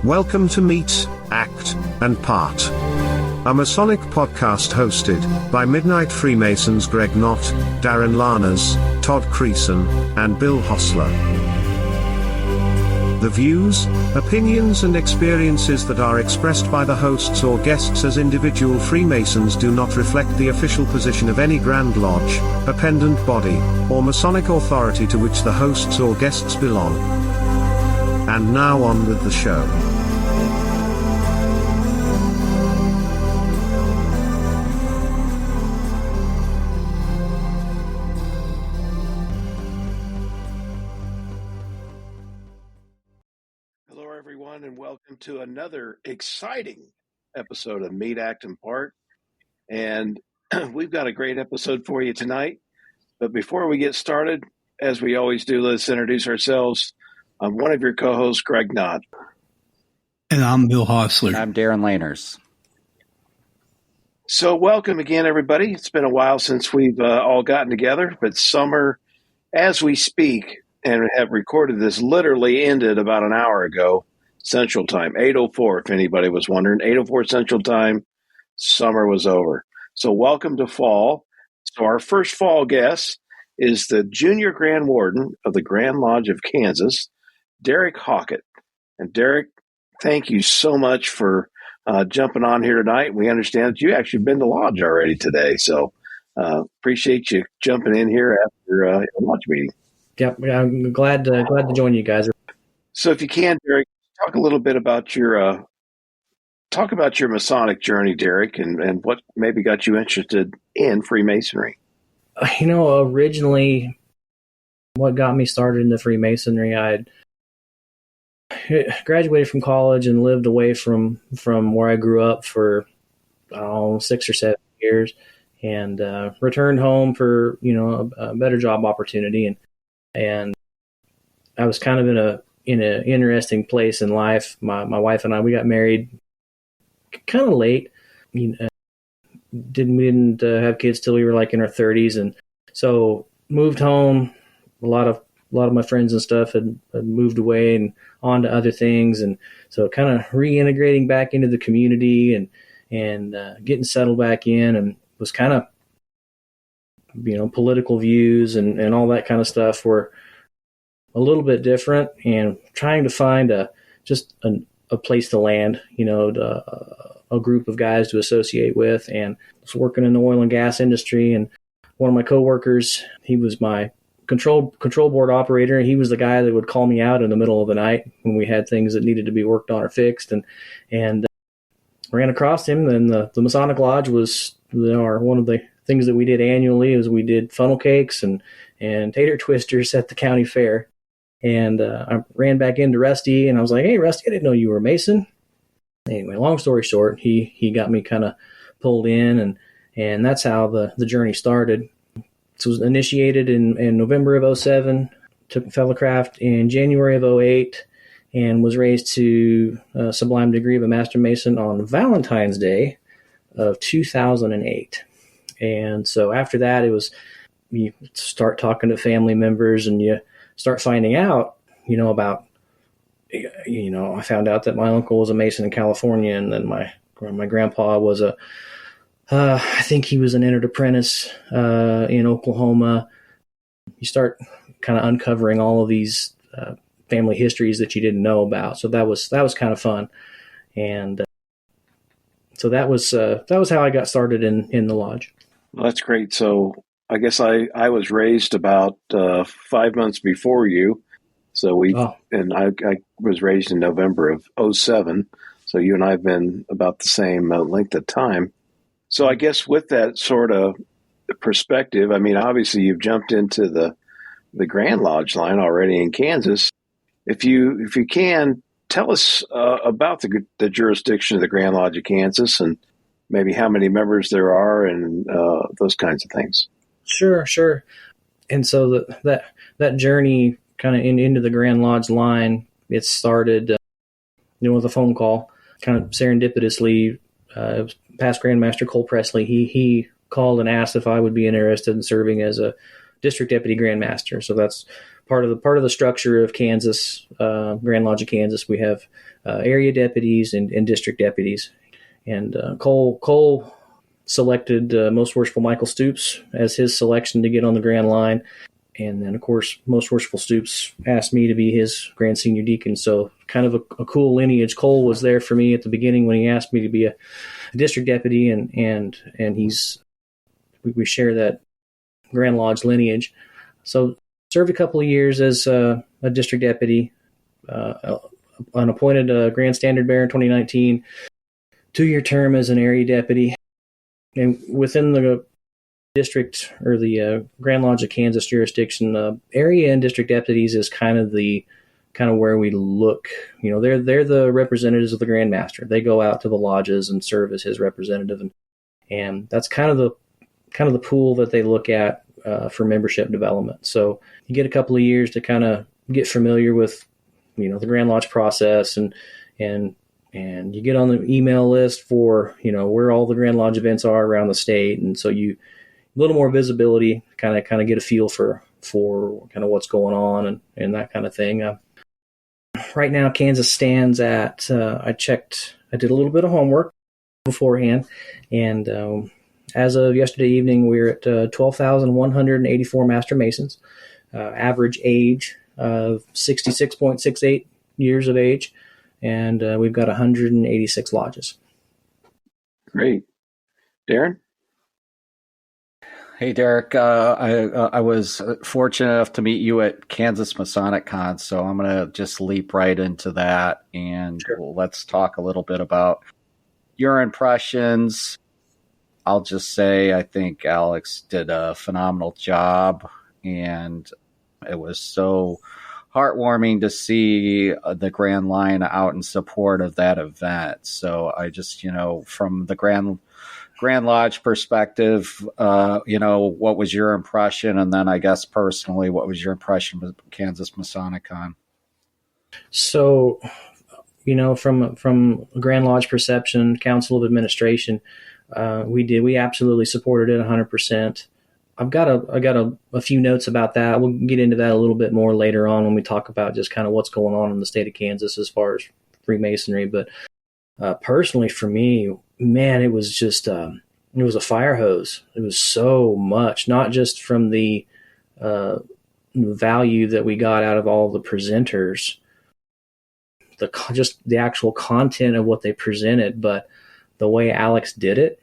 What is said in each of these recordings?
Welcome to Meet, Act, and Part, a Masonic podcast hosted by Midnight Freemasons Greg Knott, Darin Larners, Todd Creason, and Bill Hostler. The views, opinions and experiences that are expressed by the hosts or guests as individual Freemasons do not reflect the official position of any Grand Lodge, appendant body, or Masonic authority to which the hosts or guests belong. And now on with the show. Hello, everyone, and welcome to another exciting episode of Meet, Act, and Part. And we've got a great episode for you tonight. But before we get started, as we always do, let's introduce ourselves. I'm one of your co-hosts, Greg Knott. And I'm Bill Hostler. I'm Darin Laners. So welcome again, everybody. It's been a while since we've all gotten together, but summer, as we speak, and have recorded this, literally ended about an hour ago, Central Time, 8:04, if anybody was wondering. 8:04 Central Time, summer was over. So welcome to fall. So our first fall guest is the Junior Grand Warden of the Grand Lodge of Kansas, Derik Hockett. And Derik, thank you so much for jumping on here tonight. We understand that you actually been to Lodge already today, so appreciate you jumping in here after a Lodge meeting. Yep, I'm glad to join you guys. So if you can, Derik, talk a little bit about your Masonic journey, Derik, and what maybe got you interested in Freemasonry. Originally, what got me started into Freemasonry, I graduated from college and lived away from where I grew up for 6 or 7 years, and returned home for a better job opportunity, and I was kind of in a interesting place in life. My wife and I, we got married kind of late. We didn't have kids till we were like in our 30s, and so moved home. A lot of my friends and stuff had moved away and on to other things, and so kind of reintegrating back into the community and getting settled back in, and was kind of political views and all that kind of stuff were a little bit different, and trying to find a place to land, a group of guys to associate with. And I was working in the oil and gas industry, and one of my coworkers, he was my control board operator. He was the guy that would call me out in the middle of the night when we had things that needed to be worked on or fixed, and ran across him. And the Masonic Lodge was one of the things that we did annually. Is we did funnel cakes and tater twisters at the county fair. And I ran back into Rusty, and I was like, "Hey, Rusty, I didn't know you were a Mason." Anyway, long story short, he got me kind of pulled in, and that's how the journey started. So it was initiated in November of 2007, took fellowcraft in January of 2008, and was raised to a sublime degree of a Master Mason on Valentine's Day of 2008. And so after that, it was, you start talking to family members, and you start finding out, about, I found out that my uncle was a Mason in California, and then my grandpa was I think he was an entered apprentice in Oklahoma. You start kind of uncovering all of these family histories that you didn't know about. So that was kind of fun, and so that was how I got started in the lodge. Well, that's great. So I guess I was raised about 5 months before you. So and I was raised in November of 2007. So you and I have been about the same length of time. So I guess with that sort of perspective, I mean, obviously you've jumped into the Grand Lodge line already in Kansas. If you can, tell us about the jurisdiction of the Grand Lodge of Kansas, and maybe how many members there are, and those kinds of things. Sure. And so that journey kind of into the Grand Lodge line, it started with a phone call, kind of serendipitously. It was past Grandmaster Cole Presley. He called and asked if I would be interested in serving as a district deputy grand master. So that's part of the structure of Kansas, Grand Lodge of Kansas. We have area deputies and district deputies. And Cole selected Most Worshipful Michael Stoops as his selection to get on the Grand Line. And then, of course, Most Worshipful Stoops asked me to be his Grand Senior Deacon. So kind of a cool lineage. Cole was there for me at the beginning when he asked me to be a district deputy, and we share that Grand Lodge lineage. So served a couple of years as a district deputy, unappointed Grand Standard Bearer in 2019, 2-year term as an area deputy. And within the district or the Grand Lodge of Kansas jurisdiction, area and district deputies is kind of where we look. They're the representatives of the Grand Master. They go out to the lodges and serve as his representative, and that's kind of the pool that they look at for membership development. So you get a couple of years to kind of get familiar with the Grand Lodge process, and you get on the email list for where all the Grand Lodge events are around the state, and so you a little more visibility, kind of get a feel for kind of what's going on and that kind of thing. Right now, Kansas stands at, I did a little bit of homework beforehand, and as of yesterday evening, we're at 12,184 Master Masons, average age of 66.68 years of age, and we've got 186 lodges. Great. Darin? Hey, Derik. I was fortunate enough to meet you at Kansas Masonic-con, so I'm going to just leap right into that, and let's talk a little bit about your impressions. I'll just say I think Alex did a phenomenal job, and it was so heartwarming to see the Grand Line out in support of that event. So I just, from the Grand Lodge perspective, what was your impression? And then I guess personally, what was your impression of Kansas Masonic-con? So, from Grand Lodge perception, Council of Administration, we absolutely supported it 100%. I've got a few notes about that. We'll get into that a little bit more later on when we talk about just kind of what's going on in the state of Kansas as far as Freemasonry. But personally, for me, man, it was just it was a fire hose. It was so much, not just from the value that we got out of all the presenters, just the actual content of what they presented, but the way Alex did it,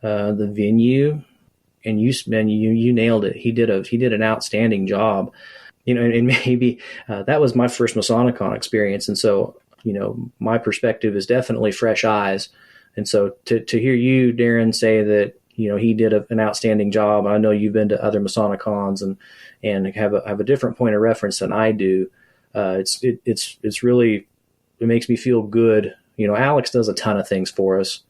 the venue, and you nailed it. He did an outstanding job. And maybe that was my first Masonic-con experience, and so my perspective is definitely fresh eyes. And so to hear you, Darin, say that he did an outstanding job. I know you've been to other Masonic-cons and have a different point of reference than I do. It's really, it makes me feel good. Alex does a ton of things for us,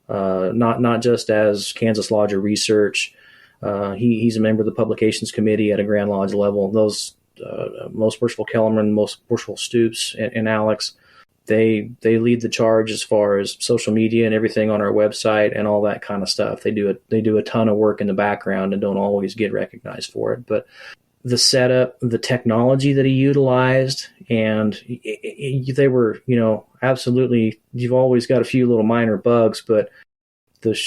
not just as Kansas Lodge of Research. He's a member of the publications committee at a Grand Lodge level. Those Most Worshipful Kellerman, Most Worshipful Stoops, and Alex, they lead the charge as far as social media and everything on our website and all that kind of stuff. They do a ton of work in the background and don't always get recognized for it. But the setup, the technology that he utilized, and they were, absolutely. You've always got a few little minor bugs, but the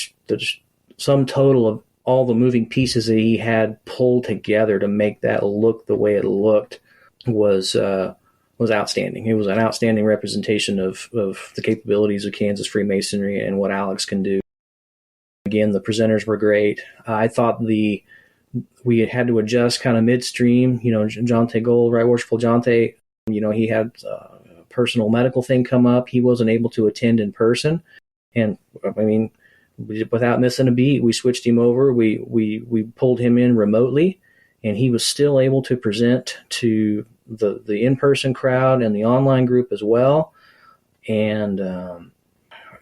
sum total of all the moving pieces that he had pulled together to make that look the way it looked was outstanding. It was an outstanding representation of the capabilities of Kansas Freemasonry and what Alex can do. Again, the presenters were great. I thought we had to adjust kind of midstream. Jonte Gold, Right Worshipful Jonte, he had a personal medical thing come up. He wasn't able to attend in person. And without missing a beat, we switched him over. We pulled him in remotely, and he was still able to present to the in-person crowd and the online group as well. And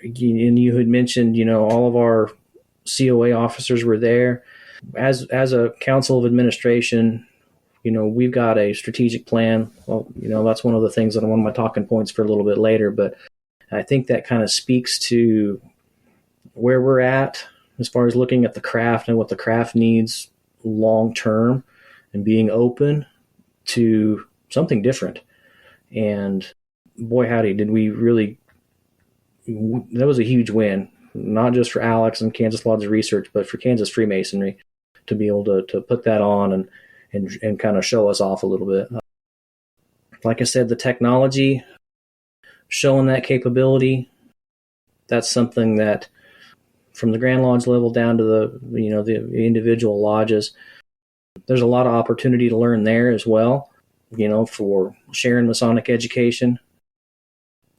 you had mentioned, all of our COA officers were there. As a council of administration, we've got a strategic plan. Well, that's one of the things that one of my talking points for a little bit later, but I think that kind of speaks to where we're at as far as looking at the craft and what the craft needs long term. and being open to something different. And boy, howdy, did we really, that was a huge win, not just for Alex and Kansas Lodge of Research, but for Kansas Freemasonry to be able to put that on and kind of show us off a little bit. Like I said, the technology, showing that capability, that's something that from the Grand Lodge level down to the individual lodges, there's a lot of opportunity to learn there as well, for sharing Masonic education.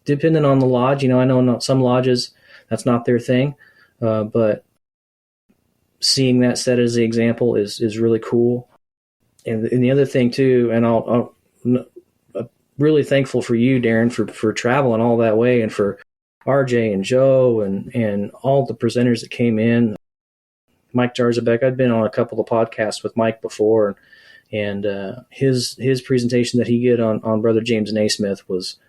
Depending on the lodge, I know not some lodges, that's not their thing, but seeing that set as the example is really cool. And the other thing too, and I'm really thankful for you, Darin, for traveling all that way, and for RJ and Joe and all the presenters that came in. Mike Jarzabek, I'd been on a couple of podcasts with Mike before, and his presentation that he did on Brother James Naismith was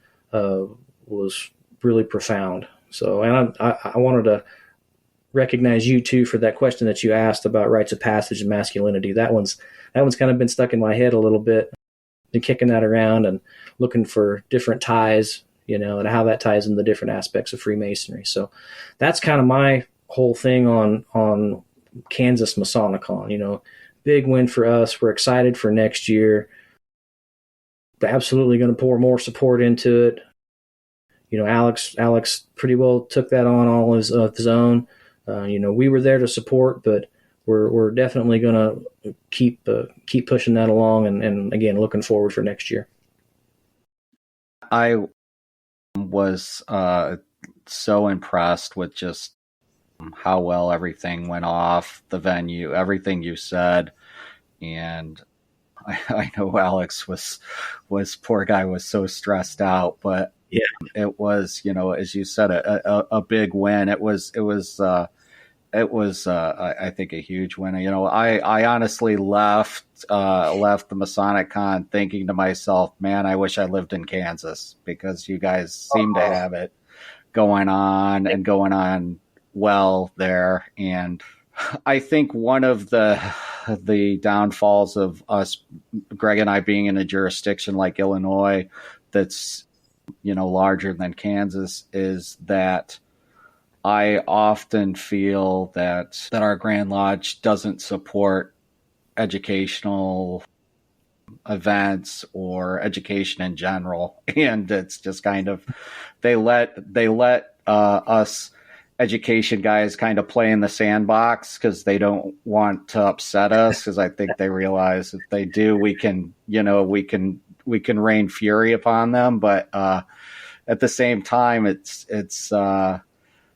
really profound. So, and I wanted to recognize you too for that question that you asked about rites of passage and masculinity. That one's kind of been stuck in my head a little bit, been kicking that around and looking for different ties, and how that ties in the different aspects of Freemasonry. So that's kind of my whole thing on Kansas Masonic-con. Big win for us. We're excited for next year. Absolutely going to pour more support into it. Alex pretty well took that on all his own. We were there to support, but we're definitely going to keep pushing that along, and again, looking forward for next year. I was so impressed with just how well everything went off, the venue, everything you said. And I know Alex was poor guy, was so stressed out, but yeah, it was, as you said, a big win. It was I think a huge win. I honestly left the Masonic-con thinking to myself, man, I wish I lived in Kansas, because you guys seem to have it going on well there. And I think one of the downfalls of us, Greg and I, being in a jurisdiction like Illinois that's, larger than Kansas, is that I often feel that our Grand Lodge doesn't support educational events or education in general. And it's just kind of, they let us education guys kind of play in the sandbox because they don't want to upset us, because I think they realize if they do, we can rain fury upon them. But at the same time, it's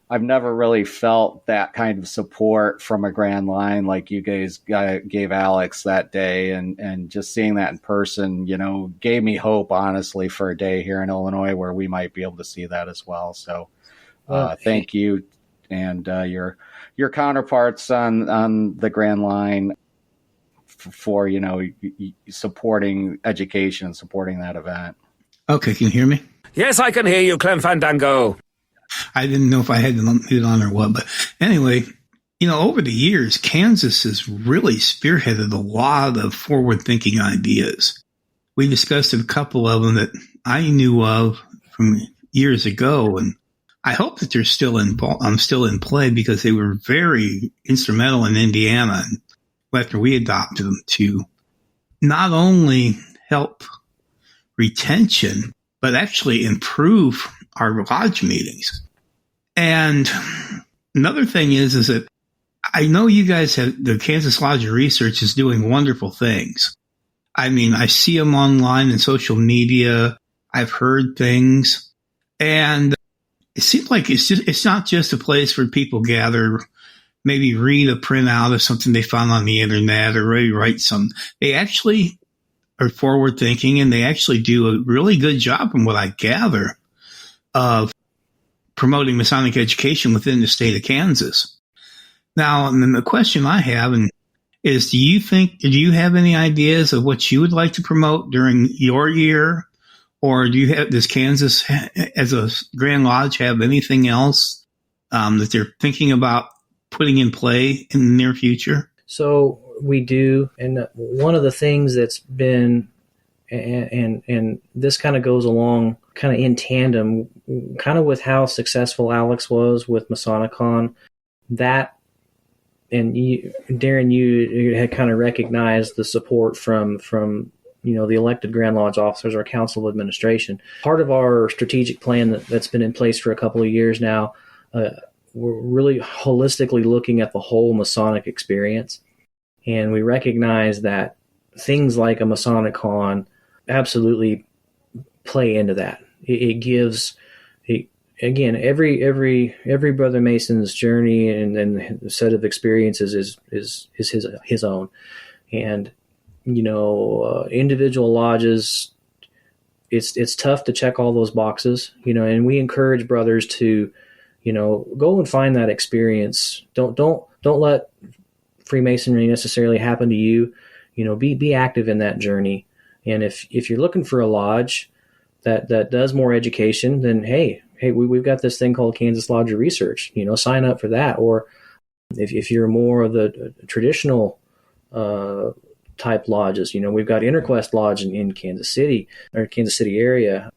I've never really felt that kind of support from a Grand Line like you guys gave Alex that day, and just seeing that in person, gave me hope, honestly, for a day here in Illinois where we might be able to see that as well. So thank you and your counterparts on the Grand Line for supporting education, supporting that event. Okay, can you hear me? Yes, I can hear you, Clem Fandango. I didn't know if I had it on or what, but anyway, over the years, Kansas has really spearheaded a lot of forward-thinking ideas. We discussed a couple of them that I knew of from years ago, and I hope that they're still in play, because they were very instrumental in Indiana after we adopted them to not only help retention, but actually improve our lodge meetings. And another thing is that I know you guys have, the Kansas Lodge of Research is doing wonderful things. I mean, I see them online and social media. I've heard things, and it seems like it's not just a place where people gather, maybe read a printout of something they found on the internet, or maybe write some. They actually are forward thinking, and they actually do a really good job, from what I gather, of promoting Masonic education within the state of Kansas. Now, and then the question I have is, do you have any ideas of what you would like to promote during your year? Or does Kansas, as a Grand Lodge, have anything else that they're thinking about putting in play in the near future? So We do. And one of the things that's been, and this kind of goes along kind of in tandem, kind of with how successful Alex was with Masonic-con, that, and you, Darin, you had kind of recognized the support from the elected Grand Lodge officers, our Council of Administration. Part of our strategic plan that's been in place for a couple of years now, we're really holistically looking at the whole Masonic experience. And we recognize that things like a Masonic-con absolutely play into that. It gives, again, every Brother Mason's journey and set of experiences is his own. And, individual lodges, it's tough to check all those boxes, and we encourage brothers to, go and find that experience. Don't let Freemasonry necessarily happen to you. Be active in that journey. And if you're looking for a lodge that does more education, then hey, we've got this thing called Kansas Lodge of Research. Sign up for that. Or if you're more of the traditional type lodges, we've got Interquest Lodge in Kansas City or Kansas City area.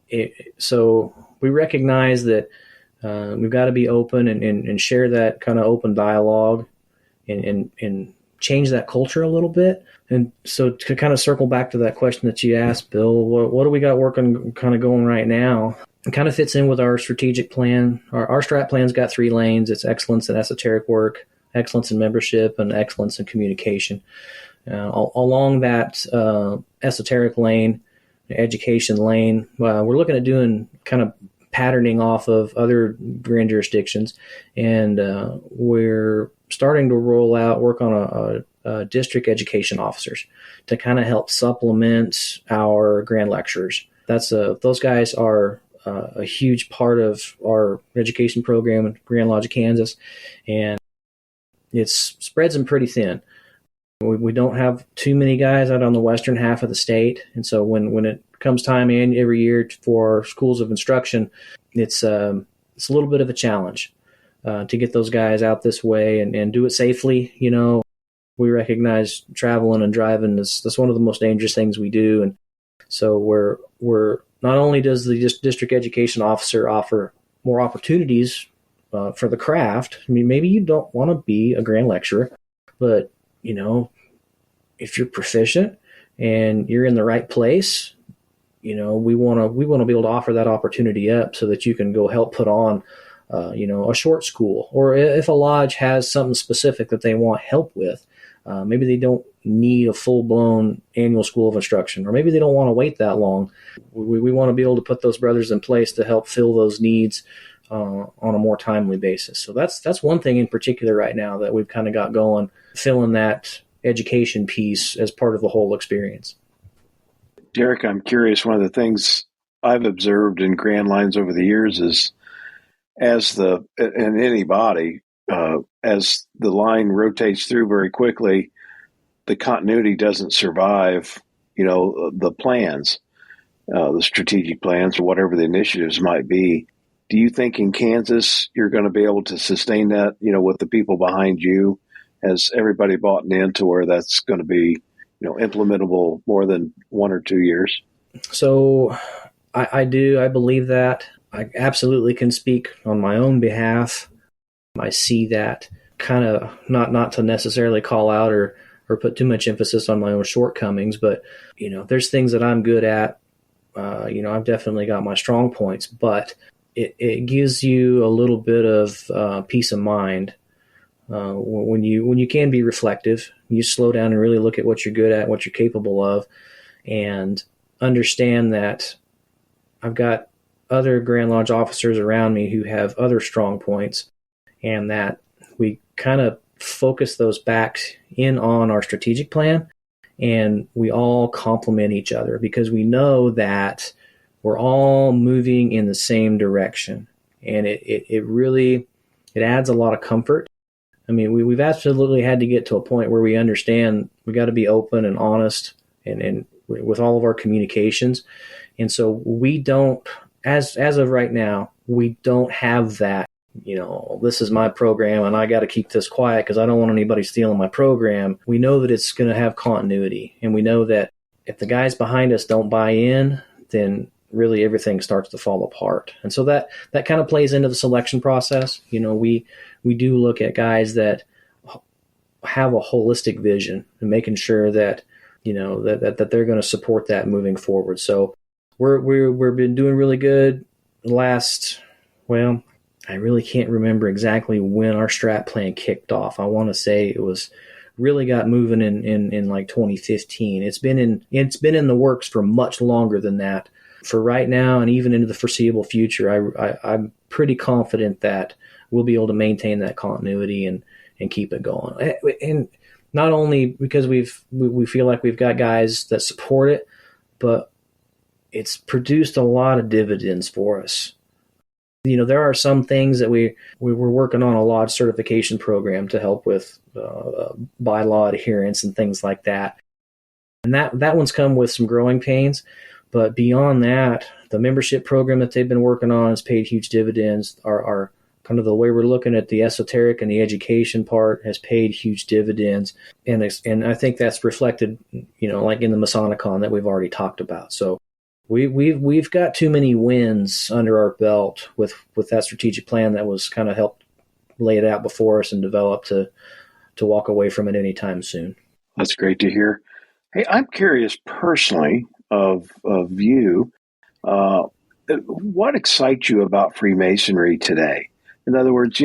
So we recognize that we've got to be open and share that kind of open dialogue and change that culture a little bit. And so to kind of circle back to that question that you asked, Bill, what do we got working, kind of going right now? It kind of fits in with our strategic plan. Our strat plan's got 3 lanes. It's excellence in esoteric work, excellence in membership, and excellence in communication. Along that esoteric lane, education lane, we're looking at doing kind of patterning off of other grand jurisdictions, and we're starting to work on a district education officers to kind of help supplement our grand lecturers. Those guys are a huge part of our education program in Grand Lodge of Kansas, and it spreads them pretty thin. We don't have too many guys out on the western half of the state, and so when it comes time in every year for schools of instruction, it's a little bit of a challenge to get those guys out this way and do it safely. We recognize traveling and driving that's one of the most dangerous things we do, and so we're not only does the district education officer offer more opportunities for the craft. I mean, maybe you don't want to be a grand lecturer, but if you're proficient and you're in the right place, we want to be able to offer that opportunity up so that you can go help put on, a short school, or if a lodge has something specific that they want help with, maybe they don't need a full-blown annual school of instruction, or maybe they don't want to wait that long. We want to be able to put those brothers in place to help fill those needs on a more timely basis. So that's one thing in particular right now that we've kind of got going, filling that education piece as part of the whole experience. Derik, I'm curious, one of the things I've observed in Grand Lines over the years is in any body, as the line rotates through very quickly, the continuity doesn't survive, the plans, the strategic plans, or whatever the initiatives might be. Do you think in Kansas you're going to be able to sustain that, with the people behind you? Has everybody bought into where that's going to be, implementable more than 1 or 2 years? So I do. I believe that. I absolutely can speak on my own behalf. I see that kind of not to necessarily call out or put too much emphasis on my own shortcomings, but, there's things that I'm good at. I've definitely got my strong points, but it gives you a little bit of peace of mind when you can be reflective. You slow down and really look at what you're good at, what you're capable of, and understand that I've got other Grand Lodge officers around me who have other strong points, and that we kind of focus those back in on our strategic plan, and we all complement each other because we know that we're all moving in the same direction, and it really adds a lot of comfort. I mean, we've absolutely had to get to a point where we understand we got to be open and honest and with all of our communications. And so we don't, as of right now, we don't have that this is my program and I got to keep this quiet because I don't want anybody stealing my program. We know that it's going to have continuity. And we know that if the guys behind us don't buy in, then really everything starts to fall apart. And so that kind of plays into the selection process. We do look at guys that have a holistic vision and making sure that, that they're going to support that moving forward. So we've been doing really good I really can't remember exactly when our strat plan kicked off. I want to say it was really got moving in like 2015. It's been in the works for much longer than that. For right now and even into the foreseeable future, I'm pretty confident that we'll be able to maintain that continuity and keep it going. And not only because we feel like we've got guys that support it, but it's produced a lot of dividends for us. There are some things that we were working on a lodge certification program to help with bylaw adherence and things like that. And that one's come with some growing pains. But beyond that, the membership program that they've been working on has paid huge dividends. Our kind of the way we're looking at the esoteric and the education part has paid huge dividends. And I think that's reflected, like in the Masonic-con that we've already talked about. So we've got too many wins under our belt with that strategic plan that was kind of helped lay it out before us and develop to walk away from it anytime soon. That's great to hear. Hey, I'm curious personally of you, what excites you about Freemasonry today? In other words,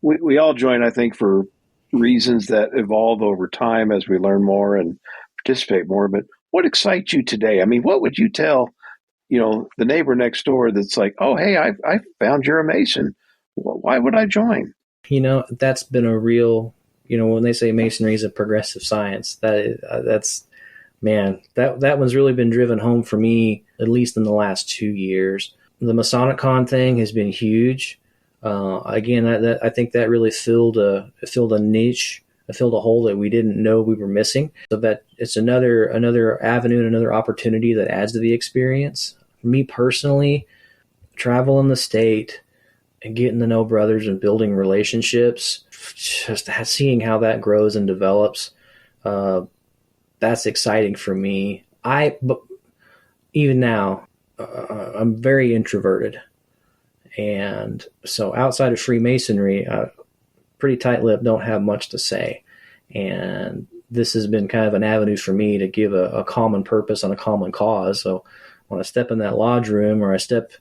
we all join, I think, for reasons that evolve over time as we learn more and participate more. But what excites you today? I mean, what would you tell, the neighbor next door that's like, oh, hey, I found you're a Mason. Why would I join? That's been a real, when they say Masonry is a progressive science, that's man, that one's really been driven home for me, at least in the last 2 years. The Masonic-con thing has been huge. Again, I think that really filled a niche, filled a hole that we didn't know we were missing. So that it's another avenue and another opportunity that adds to the experience. For me personally, traveling the state and getting to know brothers and building relationships, just seeing how that grows and develops, that's exciting for me. But even now, I'm very introverted. And so outside of Freemasonry, pretty tight-lipped, don't have much to say. And this has been kind of an avenue for me to give a common purpose and a common cause. So when I step in that lodge room or I step,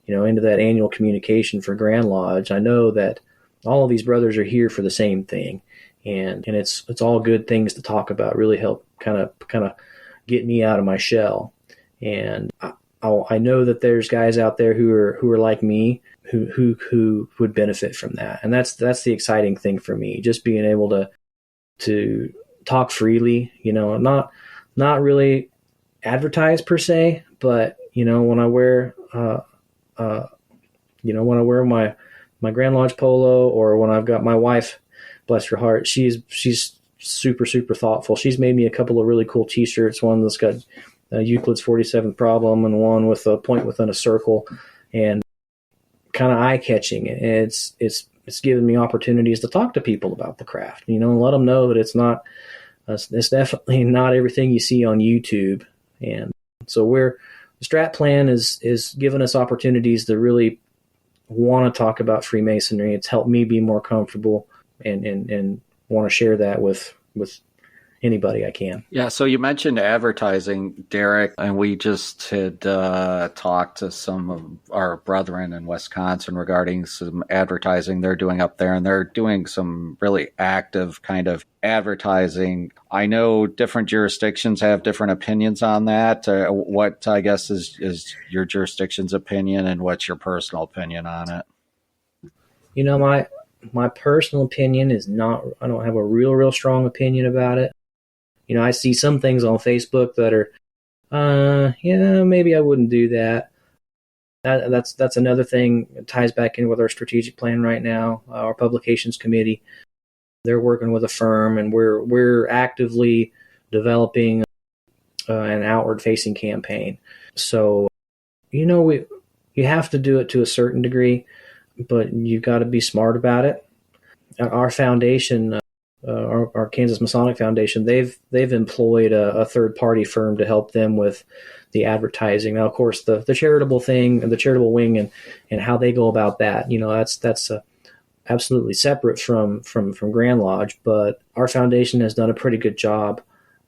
into that annual communication for Grand Lodge, I know that all of these brothers are here for the same thing. And it's all good things to talk about, really help kind of get me out of my shell. And I know that there's guys out there who are like me who would benefit from that. And that's the exciting thing for me, just being able to talk freely, not really advertise per se, but when I wear my Grand Lodge polo, or when I've got my wife, bless her heart, she's super, super thoughtful. She's made me a couple of really cool t-shirts, one that's got Euclid's 47th problem and one with a point within a circle, and kind of eye-catching. It's given me opportunities to talk to people about the craft, and let them know that it's definitely not everything you see on YouTube. And so the strat plan is giving us opportunities to really want to talk about Freemasonry. It's helped me be more comfortable and want to share that with anybody I can. Yeah, so you mentioned advertising, Derik, and we just had talked to some of our brethren in Wisconsin regarding some advertising they're doing up there, and they're doing some really active kind of advertising. I know different jurisdictions have different opinions on that. What, I guess, is your jurisdiction's opinion, and what's your personal opinion on it? My personal opinion is not, I don't have a real strong opinion about it. I see some things on Facebook that are, maybe I wouldn't do that. That's another thing that ties back in with our strategic plan right now. Our publications committee, they're working with a firm, and we're actively developing an outward-facing campaign. So, you have to do it to a certain degree. but you've got to be smart about it. Our foundation, our Kansas Masonic Foundation, they've employed a third party firm to help them with the advertising. Now, of course, the charitable thing, the charitable wing, and how they go about that, that's absolutely separate from Grand Lodge. But our foundation has done a pretty good job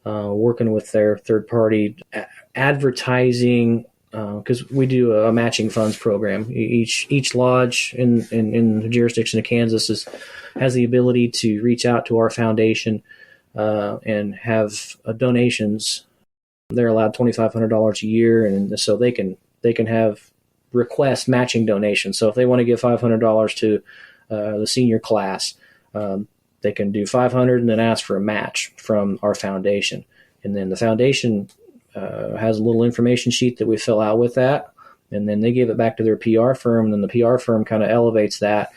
working with their third party advertising. Because we do a matching funds program. Each lodge in the jurisdiction of Kansas has the ability to reach out to our foundation and have donations. They're allowed $2,500 a year, and so they can have request matching donations. So if they want to give $500 to the senior class, they can do $500 and then ask for a match from our foundation, and then the foundation has a little information sheet that we fill out with that, and then they give it back to their PR firm, and then the PR firm kind of elevates that,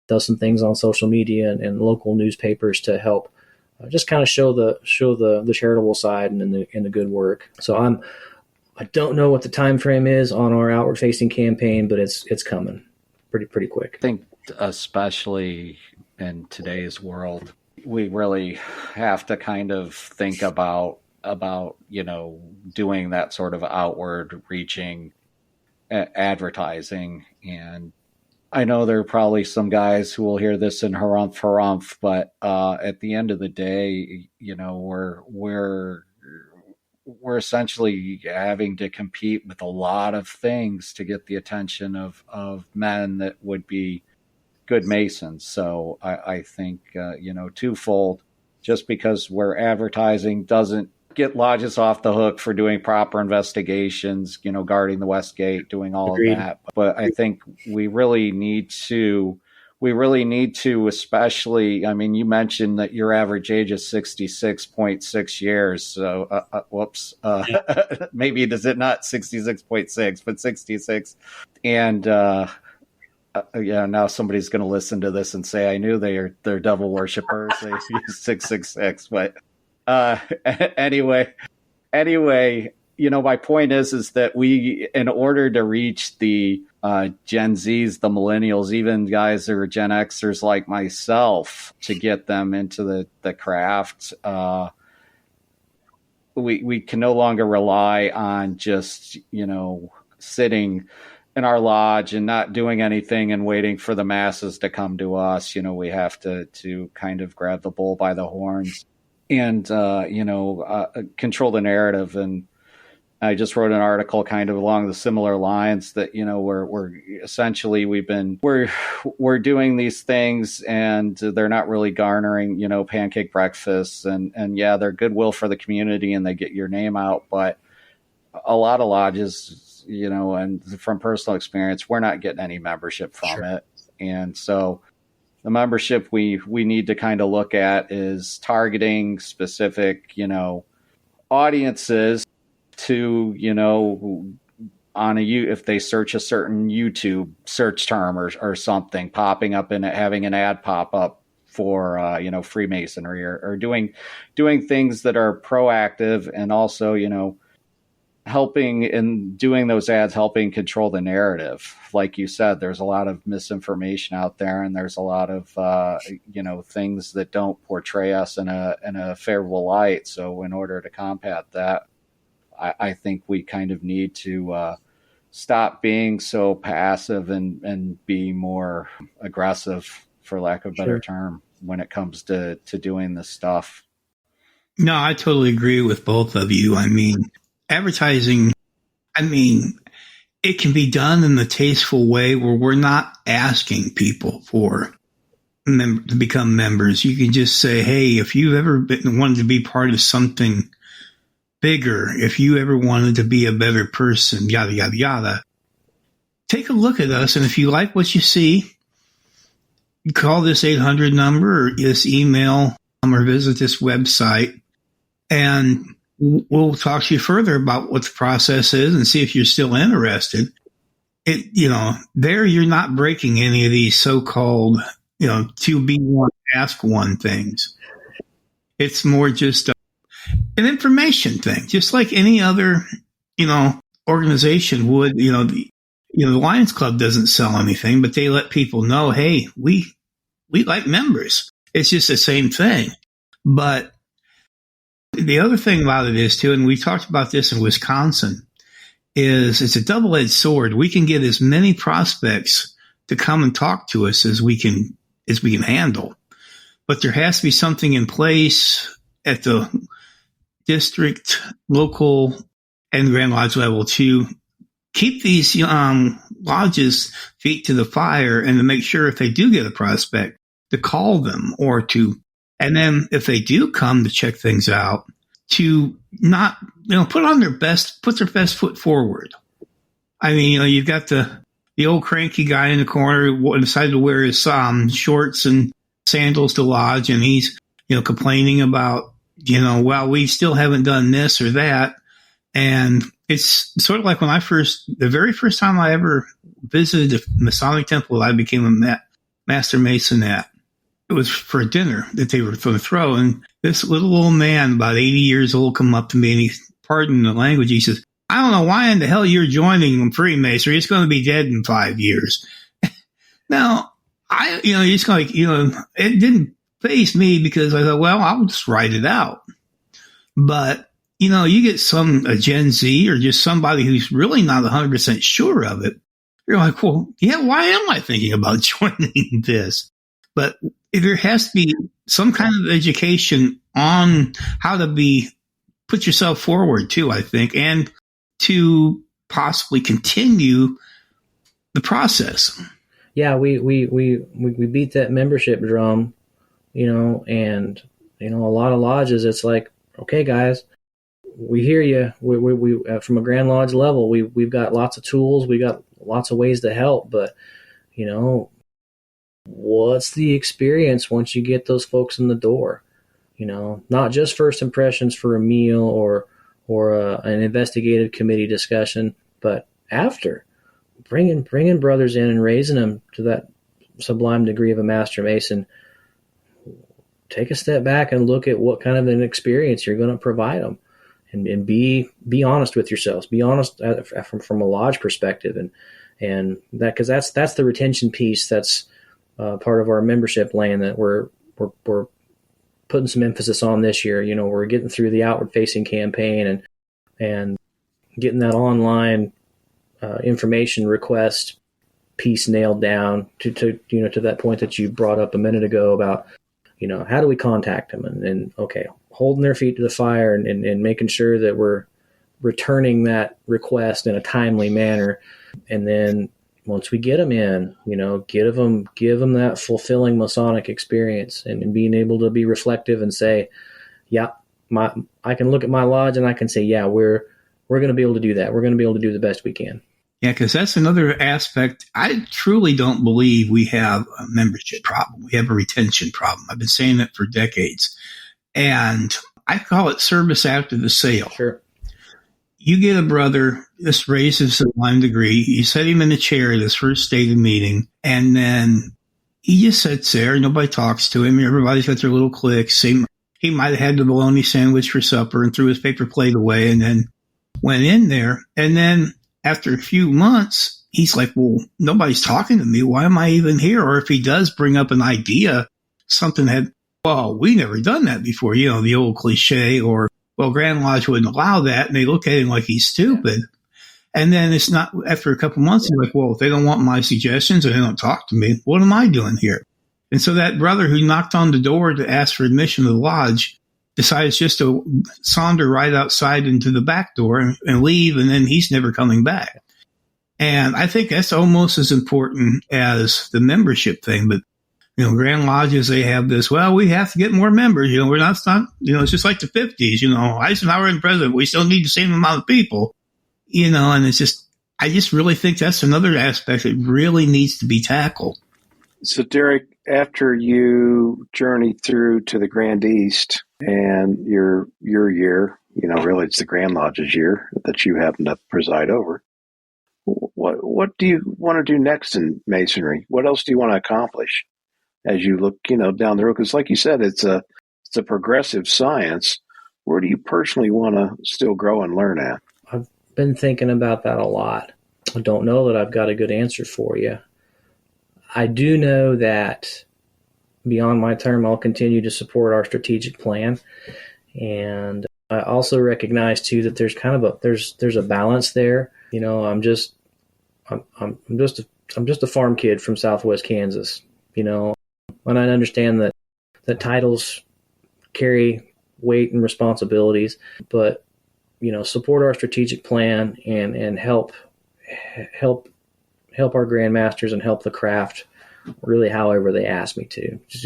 does some things on social media and local newspapers to help just kind of show the charitable side and the good work. So I don't know what the time frame is on our outward facing campaign, but it's coming pretty quick. I think especially in today's world, we really have to kind of think about doing that sort of outward reaching advertising. And I know there are probably some guys who will hear this in harumph, but at the end of the day, we're essentially having to compete with a lot of things to get the attention of men that would be good Masons. So I think, twofold, just because we're advertising doesn't get lodges off the hook for doing proper investigations, guarding the West Gate, doing all Agreed. of that. But I think we really need to, especially, you mentioned that your average age is 66.6 years. So, maybe is it not 66.6, but 66. And, now somebody's going to listen to this and say, I knew they're devil worshippers. They use 666, but anyway, my point is that we, in order to reach the Gen Zs, the millennials, even guys that are Gen Xers like myself, to get them into the craft, we can no longer rely on just, sitting in our lodge and not doing anything and waiting for the masses to come to us. We have to kind of grab the bull by the horns and, control the narrative. And I just wrote an article kind of along the similar lines that, we're essentially, we're doing these things and they're not really garnering, pancake breakfasts and yeah, they're goodwill for the community and they get your name out. But a lot of lodges, and from personal experience, we're not getting any membership from it. And so the membership we need to kind of look at is targeting specific, audiences to, if they search a certain YouTube search term or something, popping up and having an ad pop up for, Freemasonry or doing things that are proactive and also, helping in doing those ads, helping control the narrative. Like you said, there's a lot of misinformation out there and there's a lot of, things that don't portray us in a favorable light. So in order to combat that, I think we kind of need to stop being so passive and be more aggressive, for lack of a better term, when it comes to doing this stuff. No, I totally agree with both of you. Advertising, it can be done in the tasteful way where we're not asking people to become members. You can just say, hey, if you've ever wanted to be part of something bigger, if you ever wanted to be a better person, yada, yada, yada, take a look at us. And if you like what you see, you call this 800 number or just email or visit this website and we'll talk to you further about what the process is and see if you're still interested. There you're not breaking any of these so-called, to be one, ask one things. It's more just an information thing, just like any other, organization would. The Lions Club doesn't sell anything, but they let people know, hey, we like members. It's just the same thing. But the other thing about it is, too, and we talked about this in Wisconsin, is it's a double-edged sword. We can get as many prospects to come and talk to us as we can handle. But there has to be something in place at the district, local, and Grand Lodge level to keep these lodges feet to the fire and to make sure if they do get a prospect to call them and then if they do come to check things out, to not, put their best foot forward. I mean, you've got the old cranky guy in the corner who decided to wear his shorts and sandals to lodge, and he's, complaining about, well, we still haven't done this or that. And it's sort of like when the very first time I ever visited the Masonic temple I became a Master Mason at. It was for a dinner that they were going to throw. And this little old man, about 80 years old, come up to me and he, pardon the language, he says, I don't know why in the hell you're joining Freemasonry. It's going to be dead in 5 years. Now, it's like, it didn't faze me because I thought, well, I'll just write it out. But, you get a Gen Z or just somebody who's really not 100% sure of it. You're like, well, yeah, why am I thinking about joining this? But there has to be some kind of education on how to put yourself forward too, I think, and to possibly continue the process. Yeah, we beat that membership drum, and a lot of lodges, it's like, okay, guys, we hear you. We from a Grand Lodge level, we've got lots of tools, we got lots of ways to help, but what's the experience once you get those folks in the door? Not just first impressions for a meal or an investigative committee discussion, but after bringing brothers in and raising them to that sublime degree of a Master Mason. Take a step back and look at what kind of an experience you're going to provide them, and be honest with yourselves. Be honest from a lodge perspective, and that, because that's the retention piece. That's part of our membership lane that we're putting some emphasis on this year. We're getting through the outward facing campaign and getting that online information request piece nailed down to that point that you brought up a minute ago about, how do we contact them and okay, holding their feet to the fire and making sure that we're returning that request in a timely manner. And then once we get them in, give them that fulfilling Masonic experience and being able to be reflective and say, yeah, I can look at my lodge and I can say, yeah, we're going to be able to do that. We're going to be able to do the best we can. Yeah, because that's another aspect. I truly don't believe we have a membership problem. We have a retention problem. I've been saying that for decades. And I call it service after the sale. Sure. You get a brother, this raises to 1 degree. You set him in a chair at his first stated meeting, and then he just sits there. Nobody talks to him. Everybody's got their little cliques. He might have had the bologna sandwich for supper and threw his paper plate away and then went in there. And then after a few months, he's like, well, nobody's talking to me. Why am I even here? Or if he does bring up an idea, we never done that before. The old cliche, or, well, Grand Lodge wouldn't allow that. And they look at him like he's stupid. And then it's not, after a couple months, he's like, well, if they don't want my suggestions and they don't talk to me, what am I doing here? And so that brother who knocked on the door to ask for admission to the lodge decides just to saunter right outside into the back door and leave, and then he's never coming back. And I think that's almost as important as the membership thing. But, Grand Lodges, they have this, well, we have to get more members. We're not, it's just like the 50s. Eisenhower and president, we still need the same amount of people, and it's just, I just really think that's another aspect that really needs to be tackled. So, Derik, after you journeyed through to the Grand East and your year, really it's the Grand Lodge's year that you happen to preside over, what do you want to do next in Masonry? What else do you want to accomplish as you look, down the road? Because like you said, it's a progressive science. Where do you personally want to still grow and learn at? I've been thinking about that a lot. I don't know that I've got a good answer for you. I do know that beyond my term, I'll continue to support our strategic plan. And I also recognize too that there's kind of there's a balance there. I'm just a farm kid from Southwest Kansas, and I understand that titles carry weight and responsibilities, but support our strategic plan and help our grandmasters and help the craft really however they ask me to. It's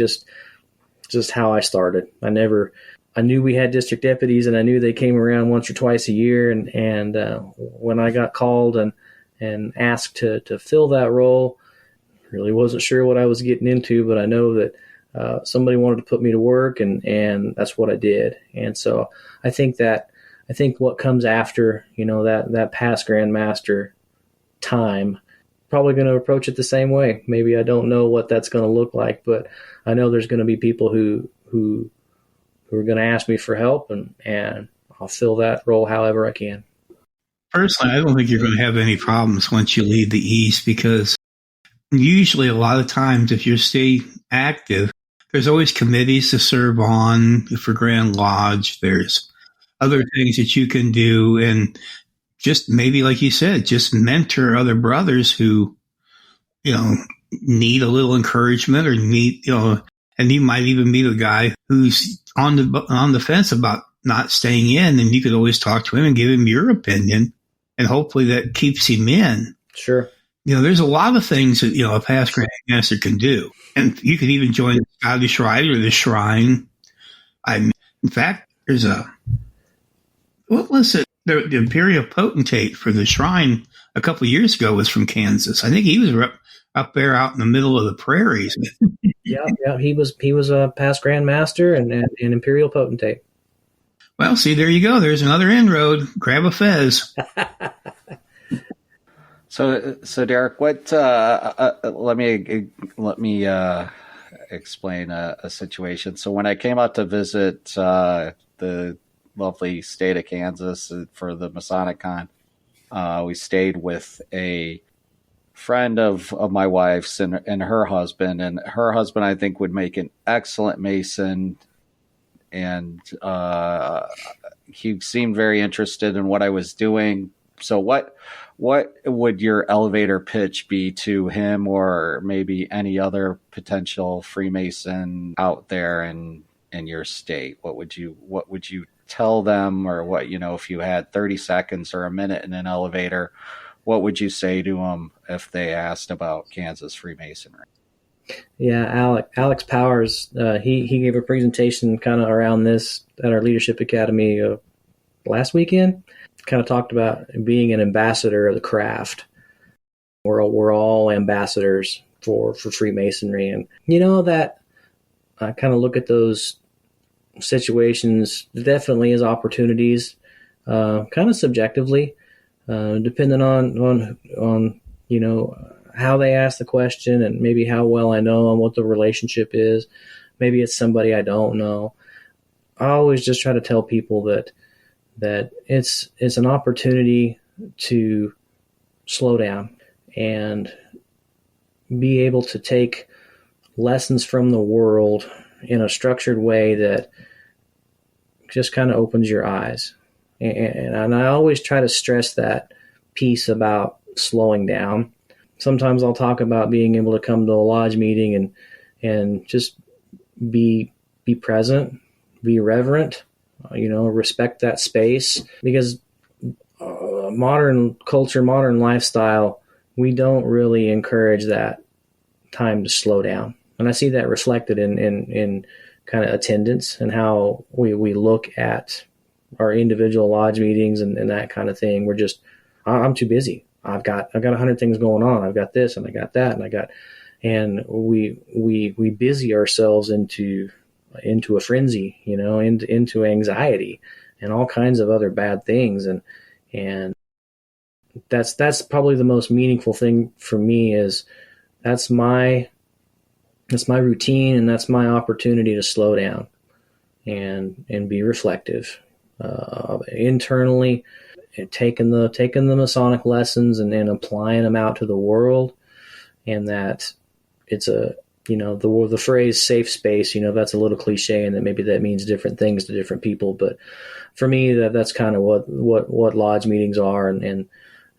just how I started. I knew we had district deputies, and I knew they came around once or twice a year. And when I got called and asked to fill that role, really wasn't sure what I was getting into, but I know that somebody wanted to put me to work, and that's what I did. And so I think what comes after, that past grandmaster time, probably going to approach it the same way. Maybe I don't know what that's going to look like, but I know there's going to be people who are going to ask me for help, and I'll fill that role however I can. Personally, I don't think you're going to have any problems once you leave the East, because usually a lot of times if you stay active, there's always committees to serve on for Grand Lodge. There's other things that you can do, and just maybe, like you said, just mentor other brothers who, need a little encouragement or need, and you might even meet a guy who's on the fence about not staying in, and you could always talk to him and give him your opinion, and hopefully that keeps him in. Sure. There's a lot of things that, a past grandmaster can do. And you could even join the Scottish Rite or the Shrine. In fact, there's what was it? The Imperial Potentate for the Shrine a couple of years ago was from Kansas. I think he was up there out in the middle of the prairies. Yeah, he was a past grandmaster and an Imperial Potentate. Well, see, there you go. There's another inroad. Grab a fez. So Derik, what? Let me explain a situation. So when I came out to visit the lovely state of Kansas for the Masonic-con, we stayed with a friend of my wife's and her husband. And her husband, I think, would make an excellent Mason. And he seemed very interested in what I was doing. So what would your elevator pitch be to him, or maybe any other potential Freemason out there in your state? What would you tell them, or what, if you had 30 seconds or a minute in an elevator, what would you say to them if they asked about Kansas Freemasonry? Yeah, Alex Powers, he gave a presentation kind of around this at our Leadership Academy last weekend. Kind of talked about being an ambassador of the craft. We're all ambassadors for Freemasonry, and that I kind of look at those situations definitely as opportunities, kind of subjectively, depending on how they ask the question and maybe how well I know and what the relationship is. Maybe it's somebody I don't know. I always just try to tell people that it's an opportunity to slow down and be able to take lessons from the world in a structured way that just kind of opens your eyes. And I always try to stress that piece about slowing down. Sometimes I'll talk about being able to come to a lodge meeting and just be present, be reverent, respect that space, because modern culture, modern lifestyle, we don't really encourage that time to slow down. And I see that reflected in kind of attendance and how we look at our individual lodge meetings and that kind of thing. I'm too busy. I've got 100 things going on. I've got this and I got that and we busy ourselves into a frenzy, into anxiety and all kinds of other bad things. And that's probably the most meaningful thing for me is that's my routine, and that's my opportunity to slow down and be reflective internally taking the Masonic lessons and then applying them out to the world, and that it's the phrase safe space, that's a little cliche, and that maybe that means different things to different people, but for me that's kind of what lodge meetings are, and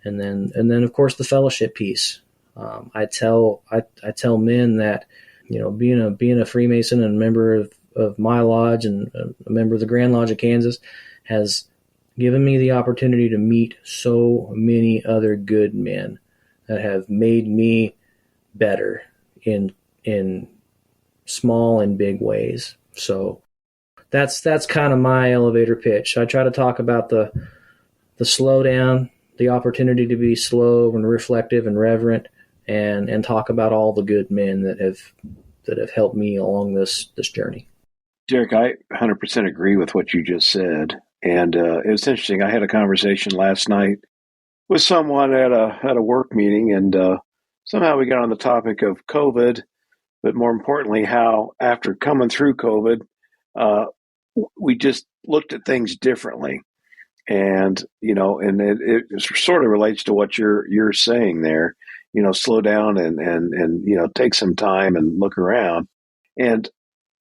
then of course the fellowship piece. I tell men that being a Freemason and a member of my lodge and a member of the Grand Lodge of Kansas has given me the opportunity to meet so many other good men that have made me better in small and big ways. So that's kind of my elevator pitch. I try to talk about the slowdown, the opportunity to be slow and reflective and reverent, and talk about all the good men that have helped me along this journey. Derik, I 100% agree with what you just said. And it was interesting. I had a conversation last night with someone at a work meeting, and somehow we got on the topic of COVID, but more importantly, how after coming through COVID, we just looked at things differently. And, and it sort of relates to what you're saying there, slow down and take some time and look around. And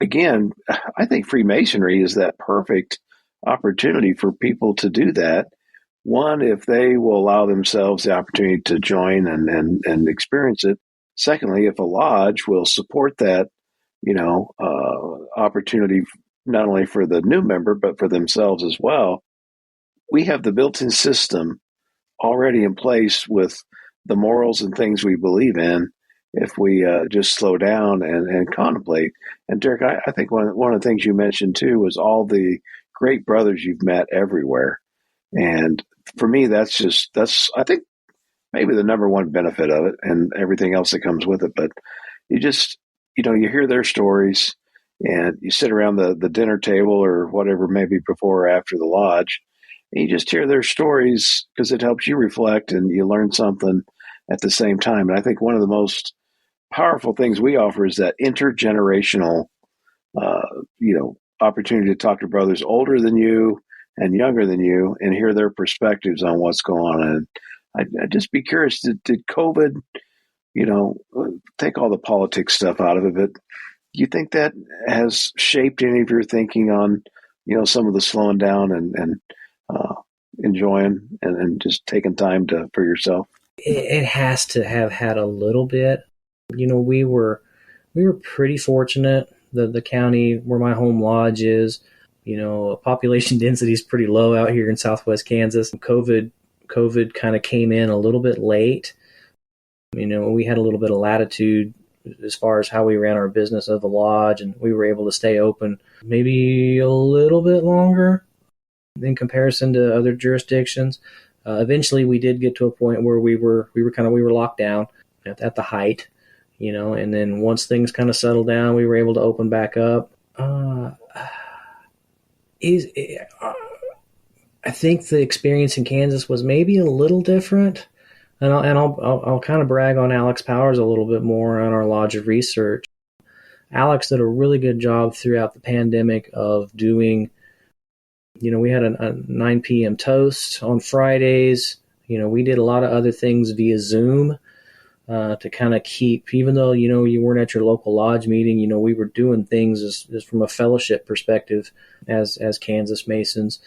again, I think Freemasonry is that perfect opportunity for people to do that. One, if they will allow themselves the opportunity to join and experience it. Secondly, if a lodge will support that, opportunity not only for the new member, but for themselves as well. We have the built-in system already in place with the morals and things we believe in if we just slow down and contemplate. And Derik, I think one of the things you mentioned too was all the great brothers you've met everywhere. And for me, that's I think maybe the number one benefit of it and everything else that comes with it. But you just, you hear their stories and you sit around the dinner table or whatever, maybe before or after the lodge, and you just hear their stories because it helps you reflect and you learn something at the same time. And I think one of the most powerful things we offer is that intergenerational, opportunity to talk to brothers older than you and younger than you and hear their perspectives on what's going on. And I'd just be curious, did COVID, take all the politics stuff out of it, but do you think that has shaped any of your thinking on, some of the slowing down and enjoying and just taking time for yourself? It has to have had a little bit. We were pretty fortunate. The county where my home lodge is, population density is pretty low out here in Southwest Kansas. COVID kind of came in a little bit late. We had a little bit of latitude as far as how we ran our business of the lodge, and we were able to stay open maybe a little bit longer in comparison to other jurisdictions. Eventually, we did get to a point where we were locked down at the height, and then once things kind of settled down, we were able to open back up. I think the experience in Kansas was maybe a little different, and I'll kind of brag on Alex Powers a little bit more on our Lodge of Research. Alex did a really good job throughout the pandemic of doing. We had a 9 p.m. toast on Fridays. We did a lot of other things via Zoom to kind of keep, even though, you weren't at your local lodge meeting, we were doing things as from a fellowship perspective as Kansas Masons.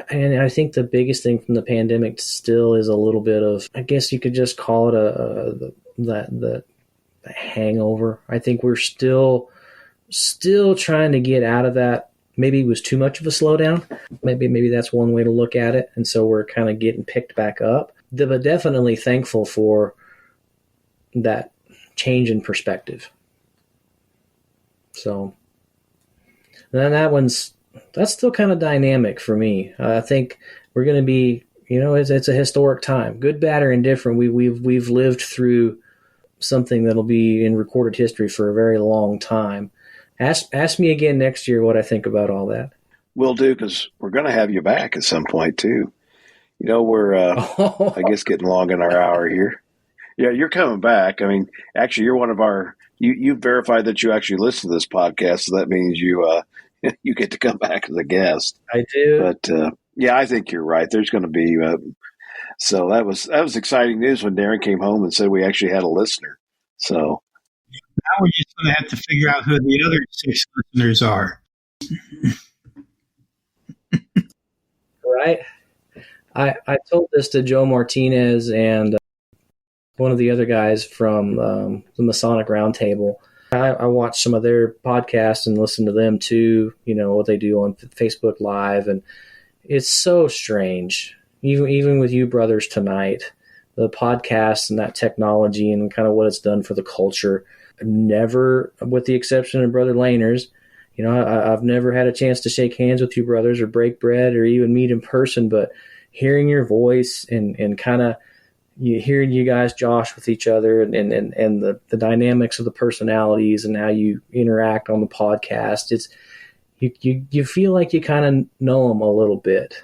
And I think the biggest thing from the pandemic still is a little bit of, I guess you could just call it the hangover. I think we're still trying to get out of that. Maybe it was too much of a slowdown. Maybe that's one way to look at it. And so we're kind of getting picked back up. But definitely thankful for that change in perspective. So then that's still kind of dynamic for me. I think we're going to be, it's a historic time, good, bad, or indifferent. We've lived through something that'll be in recorded history for a very long time. Ask me again next year what I think about all that. Will do, because we're going to have you back at some point too. We're I guess getting long in our hour here. Yeah, you're coming back. I mean, actually, you're one of our. You verified that you actually listen to this podcast, so that means you you get to come back as a guest. I do. But Yeah, I think you're right. There's going to be so that was exciting news when Darin came home and said we actually had a listener. So now we're just going to have to figure out who the other 6 listeners are. Right. I told this to Joe Martinez and one of the other guys from the Masonic Roundtable. I watched some of their podcasts and listened to them too, what they do on Facebook Live. And it's so strange, even with you brothers tonight, the podcast and that technology and kind of what it's done for the culture. Never, with the exception of Brother Laner's, I've never had a chance to shake hands with you brothers or break bread or even meet in person, but hearing your voice and kind of hearing you guys josh with each other and the dynamics of the personalities and how you interact on the podcast, it's you feel like you kind of know them a little bit.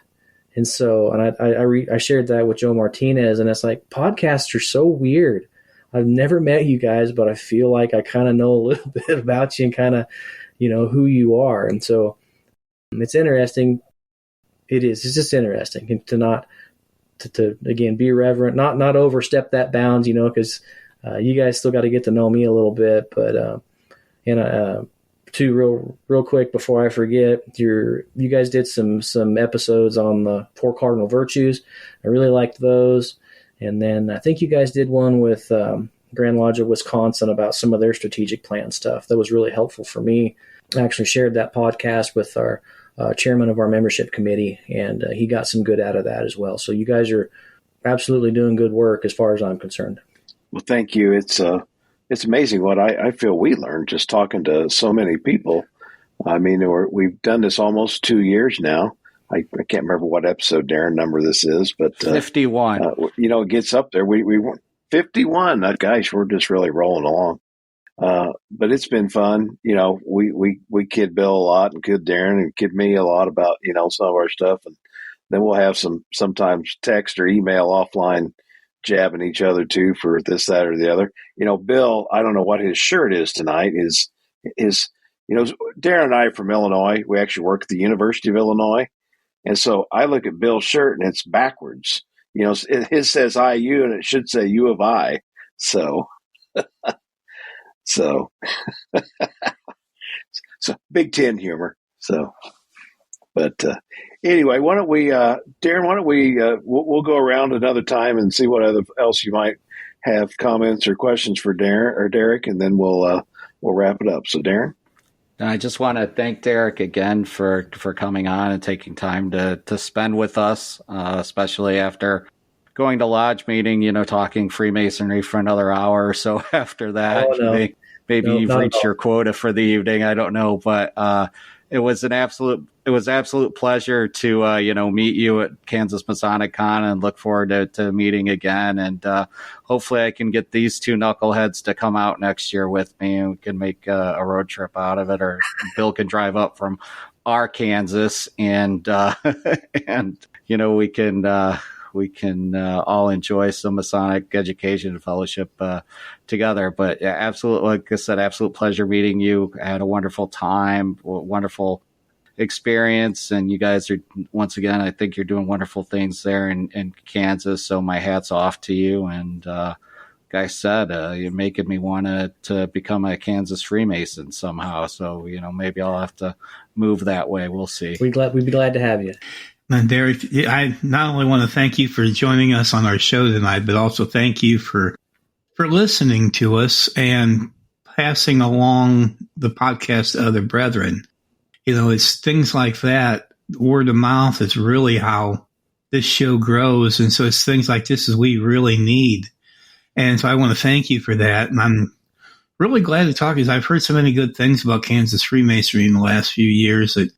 And so, and I shared that with Joe Martinez, and it's like, podcasts are so weird. I've never met you guys, but I feel like I kind of know a little bit about you and kind of, who you are. And so it's interesting. It's just interesting to not, to again, be reverent, not overstep that bounds, because you guys still got to get to know me a little bit. But, two real quick before I forget, you guys did some episodes on the 4 cardinal virtues. I really liked those. And then I think you guys did one with Grand Lodge of Wisconsin about some of their strategic plan stuff. That was really helpful for me. I actually shared that podcast with our chairman of our membership committee, and he got some good out of that as well. So you guys are absolutely doing good work as far as I'm concerned. Well, thank you. It's amazing what I feel we learned just talking to so many people. I mean, we've done this almost 2 years now. I can't remember what episode, Darin, number this is, but 51. It gets up there. We were 51. Gosh, we're just really rolling along. But it's been fun. We kid Bill a lot and kid Darin and kid me a lot about, some of our stuff. And then we'll have sometimes text or email offline jabbing each other too for this, that, or the other. Bill, I don't know what his shirt is tonight is, Darin and I are from Illinois. We actually work at the University of Illinois. And so I look at Bill's shirt and it's backwards. His says IU and it should say U of I. So, so Big Ten humor. So, but anyway, why don't we, Darin? We'll go around another time and see what else you might have comments or questions for Darin or Derik, and then we'll wrap it up. So, Darin. I just want to thank Derik again for coming on and taking time to spend with us, especially after going to lodge meeting, talking Freemasonry for another hour or so after that. Oh, no. Maybe you've reached your quota for the evening. I don't know, but it was absolute pleasure to meet you at Kansas Masonic-con and look forward to meeting again. And hopefully I can get these 2 knuckleheads to come out next year with me and we can make a road trip out of it, or Bill can drive up from Arkansas and we can all enjoy some Masonic education and fellowship together. But yeah, absolutely, like I said, absolute pleasure meeting you. I had a wonderful time, wonderful experience, and you guys are, once again, I think you're doing wonderful things there in Kansas. So my hat's off to you. And like I said, you're making me want to become a Kansas Freemason somehow. So maybe I'll have to move that way. We'll see. We'd be glad to have you. And Derik, I not only want to thank you for joining us on our show tonight, but also thank you for listening to us and passing along the podcast to other brethren. It's things like that. Word of mouth is really how this show grows. And so it's things like this as we really need. And so I want to thank you for that. And I'm really glad to talk, because I've heard so many good things about Kansas Freemasonry in the last few years that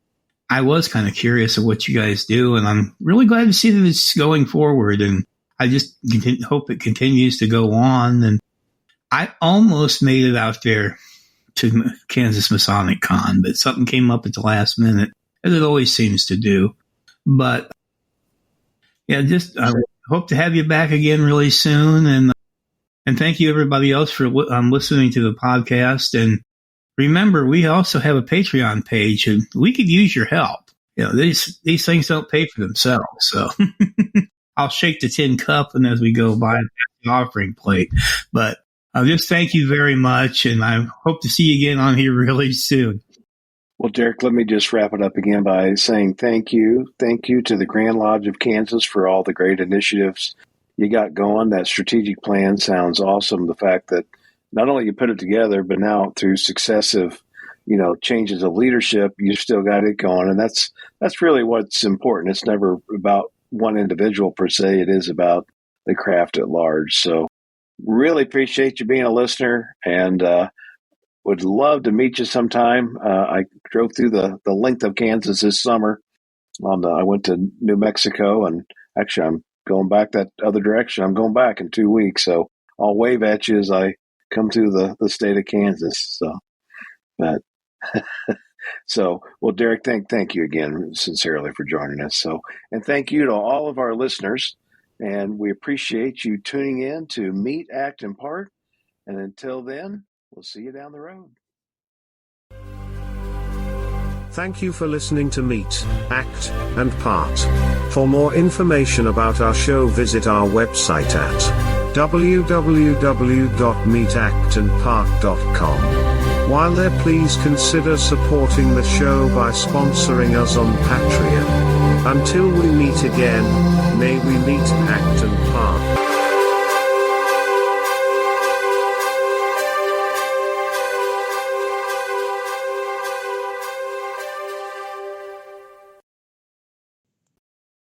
I was kind of curious of what you guys do, and I'm really glad to see that it's going forward, and I just hope it continues to go on. And I almost made it out there to Kansas Masonic-con, but something came up at the last minute, as it always seems to do. But yeah, I hope to have you back again really soon, and thank you everybody else for listening to the podcast. And remember, we also have a Patreon page, and we could use your help. These things don't pay for themselves. So I'll shake the tin cup and as we go by the offering plate. But I'll just thank you very much, and I hope to see you again on here really soon. Well, Derik, let me just wrap it up again by saying thank you. Thank you to the Grand Lodge of Kansas for all the great initiatives you got going. That strategic plan sounds awesome. The fact that not only you put it together, but now through successive, changes of leadership, you still got it going. And that's really what's important. It's never about one individual per se. It is about the craft at large. So really appreciate you being a listener, and would love to meet you sometime. I drove through the length of Kansas this summer. I went to New Mexico, and actually I'm going back that other direction. I'm going back in 2 weeks. So I'll wave at you as I come through the state of Kansas. Well, Derik, thank you again sincerely for joining us. So, and thank you to all of our listeners, and we appreciate you tuning in to Meet, Act, and Part. And until then, we'll see you down the road. Thank you for listening to Meet, Act, and Part. For more information about our show, visit our website at www.meetactandpart.com. While there, please consider supporting the show by sponsoring us on Patreon. Until we meet again, may we meet, act, and part.